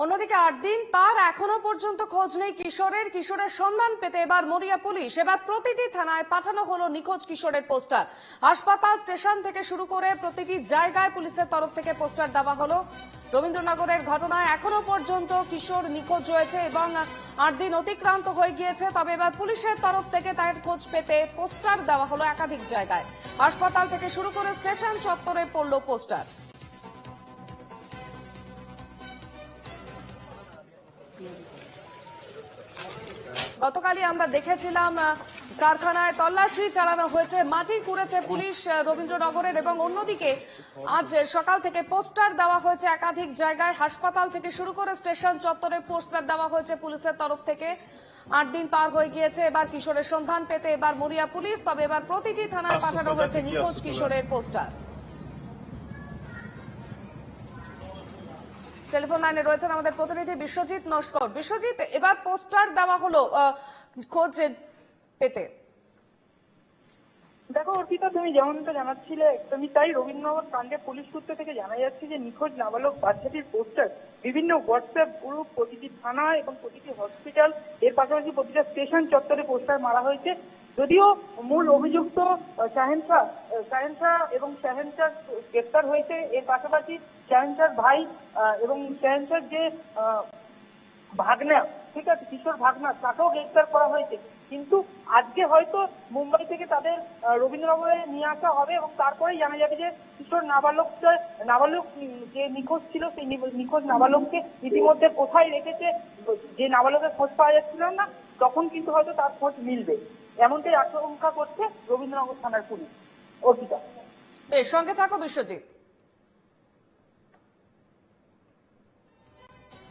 অন্যদিকে ৮ দিন পার এখনো পর্যন্ত খোঁজ নেই কিশোরের সন্ধান পেতে এবার মরিয়া পুলিশ। এবার প্রতিটি থানায় পাঠানো হলো নিখোঁজ কিশোরের পোস্টার। হাসপাতাল, স্টেশন থেকে শুরু করে প্রতিটি জায়গায় পুলিশের তরফ থেকে পোস্টার দেওয়া হলো। রবীন্দ্রনগরের ঘটনায় এখনো পর্যন্ত কিশোর নিখোঁজ রয়েছে এবং ৮ দিন অতিক্রান্ত হয়ে গিয়েছে। তবে এবার পুলিশের তরফ থেকে তার খোঁজ পেতে পোস্টার দেওয়া হলো একাধিক জায়গায়। হাসপাতাল থেকে শুরু করে স্টেশন চত্বরে পড়ল পোস্টার। গতকালই আমরা দেখেছিলাম কারখানায় তল্লাশি চালানো হয়েছে, মাটি কুড়েছে পুলিশ রবীন্দ্রনগরের, এবং অন্যদিকে আজ সকাল থেকে পোস্টার দেওয়া হয়েছে একাধিক জায়গায়। হাসপাতাল থেকে শুরু করে স্টেশন চত্বরে পোস্টার দেওয়া হয়েছে পুলিশের তরফ থেকে। ৮ দিন পার হয়ে গিয়েছে, এবার কিশোরের সন্ধান পেতে এবার মরিয়া পুলিশ। তবে এবার প্রতিটি থানায় পাঠানো হয়েছে নিখোঁজ কিশোরের পোস্টার। টেলিফোন লাইনে রয়েছেন আমাদের প্রতিনিধি বিশ্বজিৎ নস্কর। বিশ্বজিৎ, এবার পোস্টার দেওয়া হলো খোঁজ পেতে। দেখো অর্পিতা, তুমি যেমনটা জানাচ্ছিলে একদমই তাই। রবীন্দ্রনগর কাণ্ডে পুলিশ সূত্র থেকে জানা যাচ্ছে যে নিখোঁজ নাবালক বাচ্চাটির পোস্টার বিভিন্ন হোয়াটসঅ্যাপ গ্রুপ, প্রতিটি থানা এবং প্রতিটি হসপিটাল, এর পাশাপাশি প্রতিটা স্টেশন চত্বরে পোস্টার মারা হয়েছে। যদিও মূল অভিযুক্ত শাহেন শাহ এবং শাহেন শাহ গ্রেপ্তার হয়েছে, এর পাশাপাশি শাহেন শাহর ভাই এবং শাহেন শাহর যে ভাগনা, ঠিক আছে, কিশোর ভাগনা, তাকেও গ্রেপ্তার করা হয়েছে। কিন্তু আজকে হয়তো মুম্বাই থেকে তাদের রবীন্দ্রনগরে নিয়ে আসা হবে এবং তারপরেই জানা যাবে যে কিশোর নাবালক যে নিখোঁজ ছিল সেই নিখোঁজ নাবালককে ইতিমধ্যে কোথায় রেখেছে। যে নাবালকের খোঁজ পাওয়া যাচ্ছিল না, তখন কিন্তু হয়তো তার খোঁজ মিলবে, এমনটাই আশঙ্কা করছে রবীন্দ্রনগর থানার পুলিশ। অর্পিতা, সঙ্গে থাকো বিশ্বজিৎ।